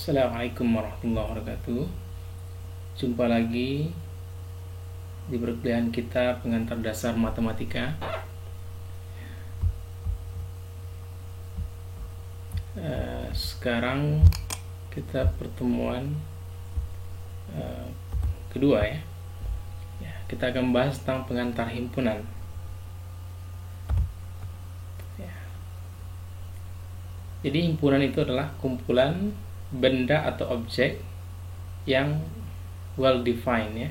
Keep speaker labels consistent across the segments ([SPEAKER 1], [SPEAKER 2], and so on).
[SPEAKER 1] Assalamualaikum warahmatullahi wabarakatuh. Jumpa lagi di perkuliahan kita pengantar dasar matematika. Sekarang kita pertemuan kedua ya. Kita akan bahas tentang pengantar himpunan. Jadi himpunan itu adalah kumpulan benda atau objek yang well defined ya,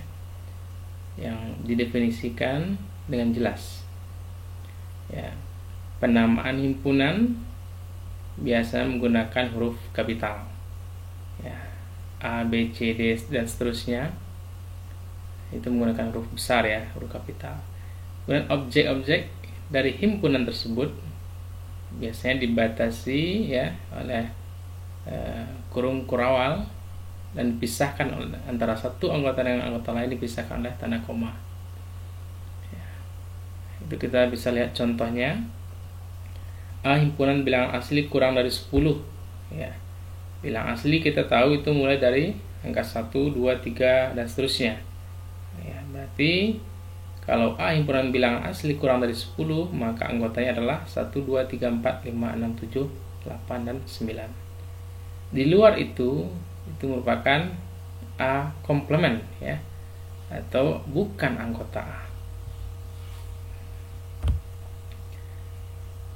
[SPEAKER 1] yang didefinisikan dengan jelas. Ya, penamaan himpunan biasa menggunakan huruf kapital. Ya, A, B, C, D dan seterusnya itu menggunakan huruf besar ya, huruf kapital. Kemudian objek-objek dari himpunan tersebut biasanya dibatasi ya oleh kurung kurawal dan dipisahkan antara satu anggota dengan anggota lain, dipisahkan oleh tanda koma ya. Itu kita bisa lihat contohnya. A, himpunan bilangan asli kurang dari 10 ya. Bilangan asli kita tahu itu mulai dari angka 1, 2, 3 dan seterusnya ya. Berarti kalau A himpunan bilangan asli kurang dari 10, maka anggotanya adalah 1, 2, 3, 4, 5, 6, 7, 8, dan 9. Di luar itu merupakan A komplement ya, atau bukan anggota A.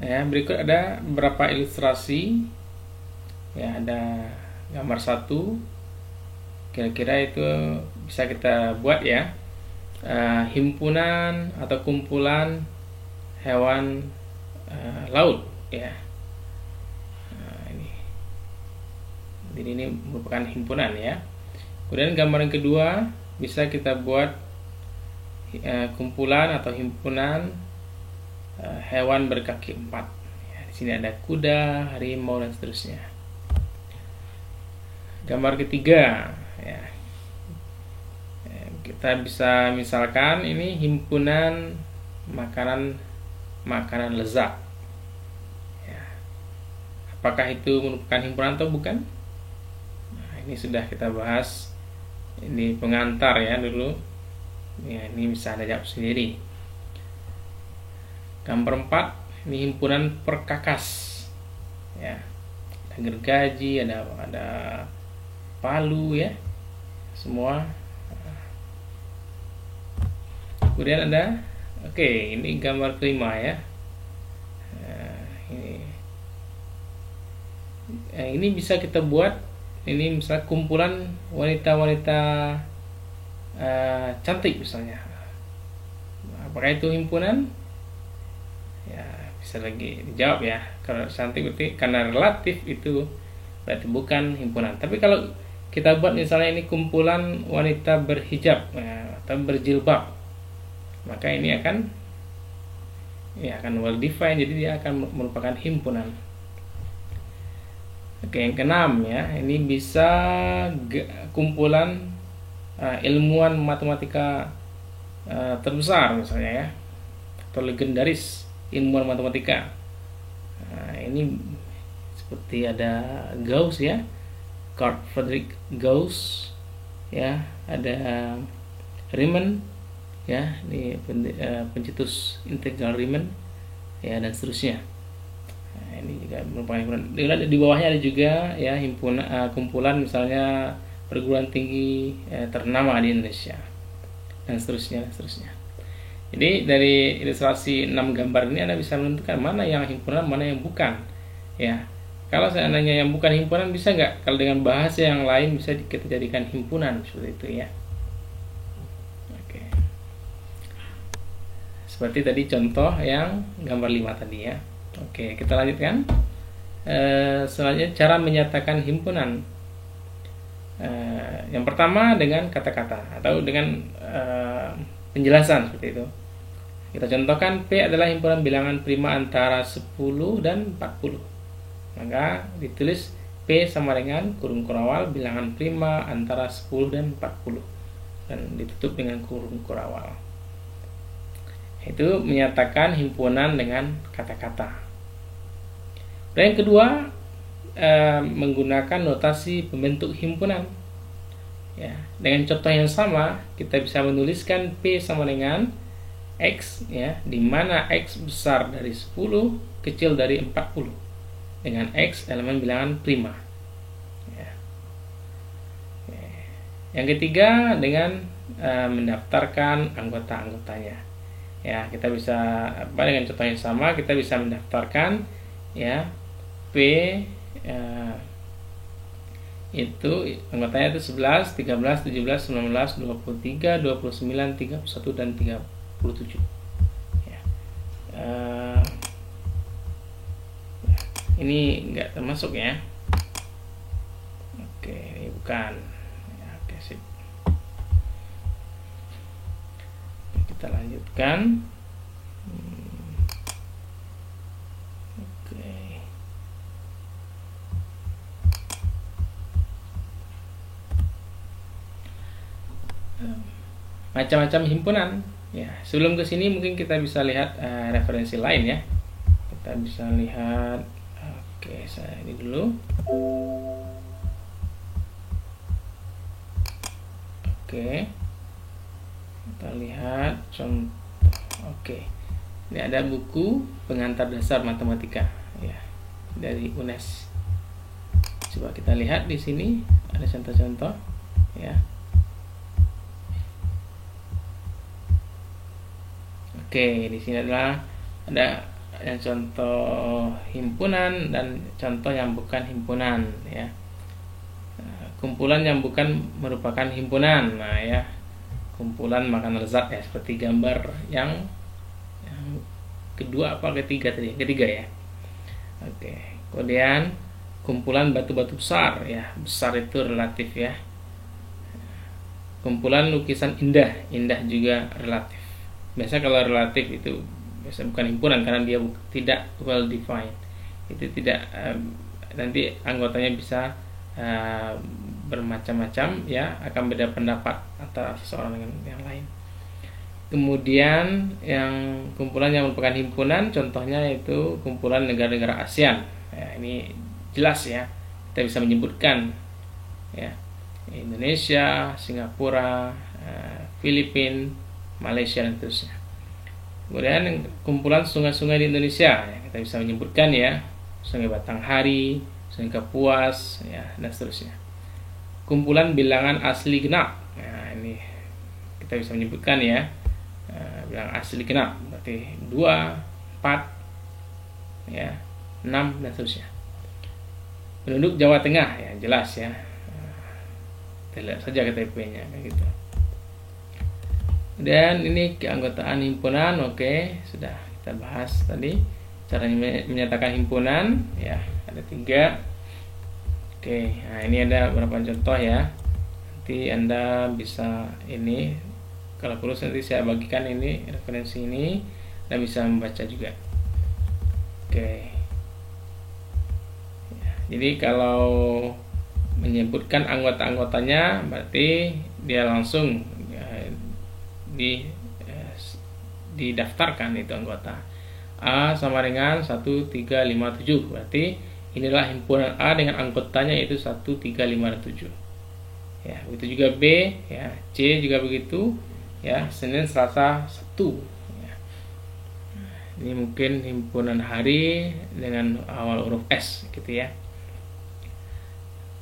[SPEAKER 1] Ya, berikut ada beberapa ilustrasi. Ya, ada gambar 1. Kira-kira itu bisa kita buat ya. Himpunan atau kumpulan hewan laut ya. Jadi ini merupakan himpunan ya. Kemudian gambar yang kedua bisa kita buat kumpulan atau himpunan hewan berkaki 4 ya. Di sini ada kuda, harimau dan seterusnya. Gambar ketiga ya, kita bisa misalkan ini himpunan makanan lezat ya. Apakah itu merupakan himpunan atau bukan? Nah, ini sudah kita bahas, ini pengantar ya dulu ya, ini bisa Anda jawab sendiri. Gambar 4, ini himpunan perkakas ya, ada gergaji, ada palu ya, semua. Kemudian ada, ini gambar kelima ya. Ini bisa kita buat, ini misalnya kumpulan wanita-wanita cantik misalnya. Apakah itu himpunan? Ya, bisa lagi dijawab ya. Kalau cantik berarti karena relatif itu berarti bukan himpunan. Tapi kalau kita buat misalnya ini kumpulan wanita berhijab ya, atau berjilbab, maka ini akan well defined, jadi dia akan merupakan himpunan. Oke, yang keenam ya, ini bisa kumpulan ilmuwan matematika terbesar misalnya ya, atau legendaris ilmuwan matematika. Ini seperti ada Gauss ya, Carl Friedrich Gauss ya, ada Riemann ya, ini pencetus integral Riemann ya, dan seterusnya. Nah, ini juga merupakan himpunan. Di bawahnya ada juga ya himpunan kumpulan misalnya perguruan tinggi ternama di Indonesia dan seterusnya. Jadi dari ilustrasi 6 gambar ini Anda bisa menentukan mana yang himpunan, mana yang bukan ya. Kalau seandainya yang bukan himpunan, bisa nggak kalau dengan bahasa yang lain bisa kita jadikan himpunan seperti itu ya. Seperti tadi contoh yang gambar 5 tadi ya. Oke, kita lanjutkan. Selanjutnya cara menyatakan himpunan. Yang pertama dengan kata-kata atau dengan penjelasan seperti itu. Kita contohkan, P adalah himpunan bilangan prima antara 10 dan 40. Maka ditulis P sama dengan kurung kurawal bilangan prima antara 10 dan 40 dan ditutup dengan kurung kurawal. Itu menyatakan himpunan dengan kata-kata. Dan yang kedua, menggunakan notasi pembentuk himpunan. Ya, dengan contoh yang sama kita bisa menuliskan P sama dengan X, ya, di mana X besar dari 10, kecil dari 40, dengan X elemen bilangan prima. Ya. Yang ketiga, dengan mendaftarkan anggota-anggotanya. Ya, kita bisa dengan contoh yang sama kita bisa mendaftarkan, ya, P itu anggotanya itu 11, 13, 17, 19, 23, 29, 31 dan 37. Ya. Ini enggak termasuk ya. Oke, ini bukan. Ya, oke, sip. Kita lanjutkan. Macam-macam himpunan. Ya, sebelum ke sini mungkin kita bisa lihat referensi lain ya. Kita bisa lihat, oke, saya ini dulu. Oke, kita lihat contoh. Oke, ini ada buku pengantar dasar matematika ya dari UNES. Coba kita lihat di sini ada contoh-contoh ya. Oke, di sini adalah ada yang contoh himpunan dan contoh yang bukan himpunan ya. Kumpulan yang bukan merupakan himpunan. Nah ya, kumpulan makan lezat ya, seperti gambar yang kedua apa ketiga tadi? Ketiga ya. Oke. Kemudian kumpulan batu-batu besar ya, besar itu relatif ya. Kumpulan lukisan indah, indah juga relatif. Biasa kalau relatif itu biasa bukan himpunan karena dia tidak well defined. Itu tidak nanti anggotanya bisa bermacam-macam ya, akan beda pendapat antara seseorang dengan yang lain. Kemudian yang kumpulan yang merupakan himpunan contohnya itu kumpulan negara-negara ASEAN. Ya, ini jelas ya. Kita bisa menyebutkan ya, Indonesia, Singapura, Filipina, Malaysia dan seterusnya. Kemudian kumpulan sungai-sungai di Indonesia ya, kita bisa menyebutkan ya, Sungai Batanghari, Sungai Kapuas ya, dan seterusnya. Kumpulan bilangan asli genap. Nah, ini kita bisa menyebutkan ya, bilangan asli genap berarti 2, 4 ya, 6 dan seterusnya. Penduduk Jawa Tengah ya, jelas ya. Kita lihat saja KTP-nya kayak gitu. Dan ini keanggotaan himpunan. Oke, sudah kita bahas tadi cara menyatakan himpunan ya, ada 3. Oke, nah ini ada beberapa contoh ya, nanti Anda bisa ini kalau perlu nanti saya bagikan ini referensi ini dan bisa membaca juga. Oke ya, jadi kalau menyebutkan anggota-anggotanya berarti dia langsung didaftarkan itu anggota. A sama dengan 1357, berarti inilah himpunan A dengan anggotanya yaitu 1357 ya. Begitu juga B ya, C juga begitu ya, Senin, Selasa, Sabtu ya. Ini mungkin himpunan hari dengan awal huruf S gitu ya.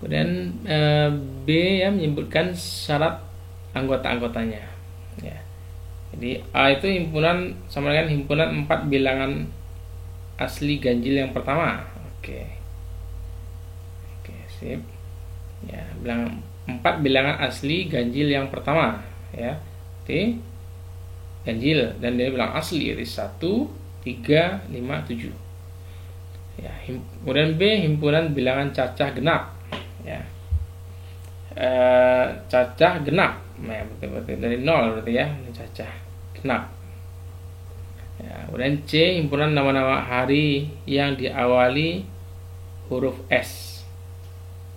[SPEAKER 1] Kemudian B ya, menyebutkan syarat anggota-anggotanya ya. Jadi A itu himpunan sama dengan himpunan 4 bilangan asli ganjil yang pertama. Oke, sip ya, bilangan 4 bilangan asli ganjil yang pertama ya, T ganjil dan dia bilang asli, yaitu 1, 3, 5, 7 ya. Kemudian B himpunan bilangan cacah genap ya, cacah genap ya, betul dari 0 berarti ya, ini cacah genap ya. Kemudian C himpunan nama-nama hari yang diawali huruf S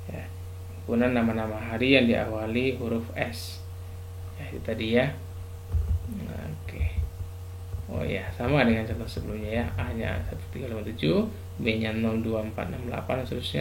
[SPEAKER 1] ya, himpunan nama-nama hari yang diawali huruf S ya, itu tadi ya. Oke. Oh ya, sama dengan contoh sebelumnya ya, A nya 1357, B nya 02468 dan seterusnya.